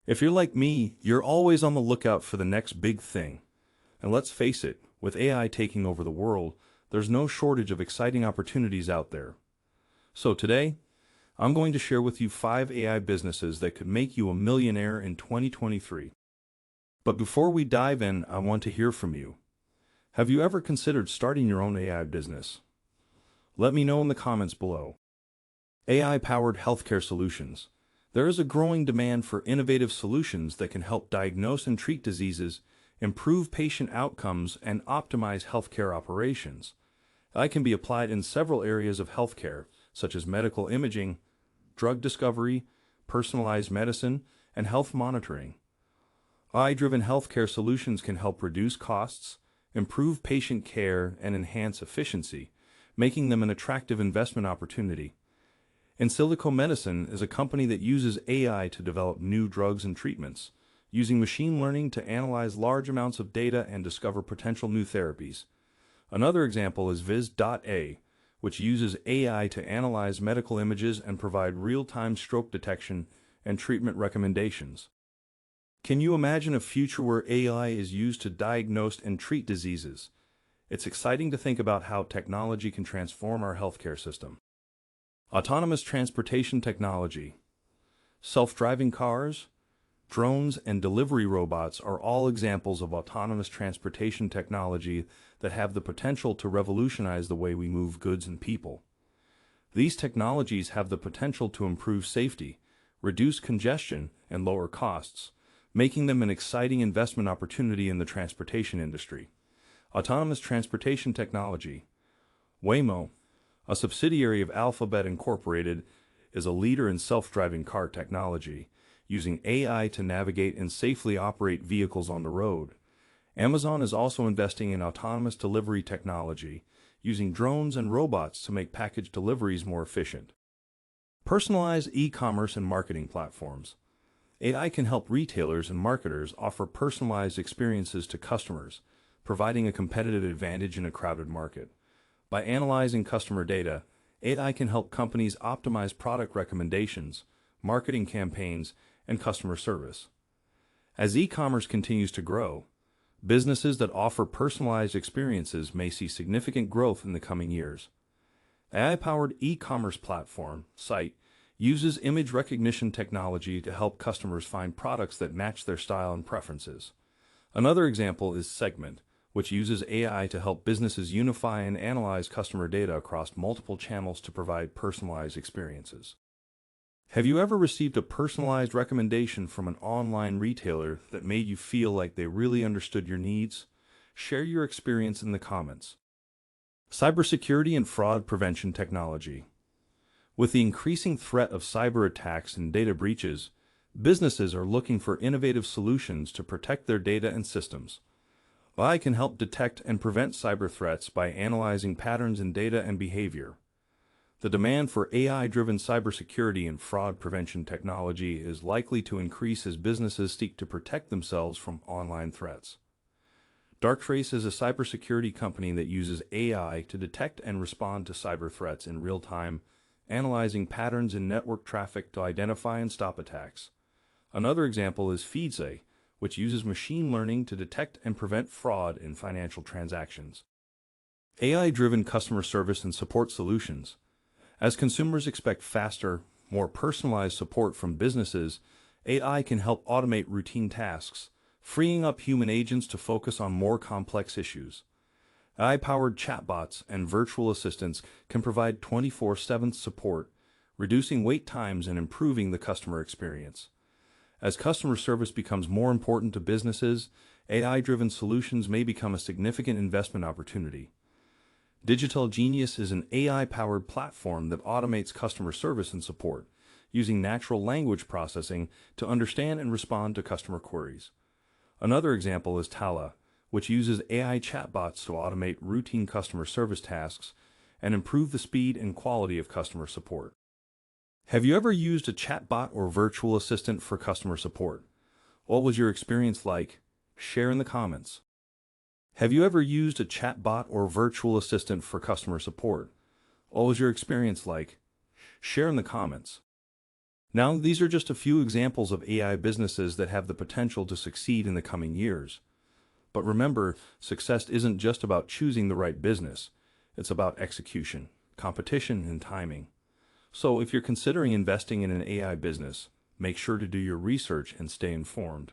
If you're like me, you're always on the lookout for the next big thing. And let's face it, with AI taking over the world, there's no shortage of exciting opportunities out there. So today, I'm going to share with you 5 AI businesses that could make you a millionaire in 2023. But before we dive in, I want to hear from you. Have you ever considered starting your own AI business? Let me know in the comments below. AI-powered healthcare solutions. There is a growing demand for innovative solutions that can help diagnose and treat diseases, improve patient outcomes, and optimize healthcare operations. AI can be applied in several areas of healthcare, such as medical imaging, drug discovery, personalized medicine, and health monitoring. AI-driven healthcare solutions can help reduce costs, improve patient care, and enhance efficiency, making them an attractive investment opportunity. In Silico Medicine is a company that uses AI to develop new drugs and treatments, using machine learning to analyze large amounts of data and discover potential new therapies. Another example is Viz.A, which uses AI to analyze medical images and provide real-time stroke detection and treatment recommendations. Can you imagine a future where AI is used to diagnose and treat diseases? It's exciting to think about how technology can transform our healthcare system. Autonomous transportation technology. Self-driving cars, drones, and delivery robots are all examples of autonomous transportation technology that have the potential to revolutionize the way we move goods and people. These technologies have the potential to improve safety, reduce congestion, and lower costs, making them an exciting investment opportunity in the transportation industry. Autonomous transportation technology. Waymo, a subsidiary of Alphabet Incorporated, is a leader in self-driving car technology, using AI to navigate and safely operate vehicles on the road. Amazon is also investing in autonomous delivery technology, using drones and robots to make package deliveries more efficient. Personalized e-commerce and marketing platforms. AI can help retailers and marketers offer personalized experiences to customers, providing a competitive advantage in a crowded market. By analyzing customer data, AI can help companies optimize product recommendations, marketing campaigns, and customer service. As e-commerce continues to grow, businesses that offer personalized experiences may see significant growth in the coming years. AI-powered e-commerce platform, Site, uses image recognition technology to help customers find products that match their style and preferences. Another example is Segment, which uses AI to help businesses unify and analyze customer data across multiple channels to provide personalized experiences. Have you ever received a personalized recommendation from an online retailer that made you feel like they really understood your needs? Share your experience in the comments. Cybersecurity and fraud prevention technology. With the increasing threat of cyber attacks and data breaches, businesses are looking for innovative solutions to protect their data and systems. AI can help detect and prevent cyber threats by analyzing patterns in data and behavior. The demand for AI-driven cybersecurity and fraud prevention technology is likely to increase as businesses seek to protect themselves from online threats. Darktrace is a cybersecurity company that uses AI to detect and respond to cyber threats in real time, analyzing patterns in network traffic to identify and stop attacks. Another example is Feedzai, which uses machine learning to detect and prevent fraud in financial transactions. AI-driven customer service and support solutions. As consumers expect faster, more personalized support from businesses, AI can help automate routine tasks, freeing up human agents to focus on more complex issues. AI-powered chatbots and virtual assistants can provide 24/7 support, reducing wait times and improving the customer experience. As customer service becomes more important to businesses, AI-driven solutions may become a significant investment opportunity. Digital Genius is an AI-powered platform that automates customer service and support, using natural language processing to understand and respond to customer queries. Another example is Tala, which uses AI chatbots to automate routine customer service tasks and improve the speed and quality of customer support. Have you ever used a chatbot or virtual assistant for customer support? What was your experience like? Share in the comments. Have you ever used a chatbot or virtual assistant for customer support? What was your experience like? Share in the comments. Now, these are just a few examples of AI businesses that have the potential to succeed in the coming years. But remember, success isn't just about choosing the right business. It's about execution, competition, and timing. So if you're considering investing in an AI business, make sure to do your research and stay informed.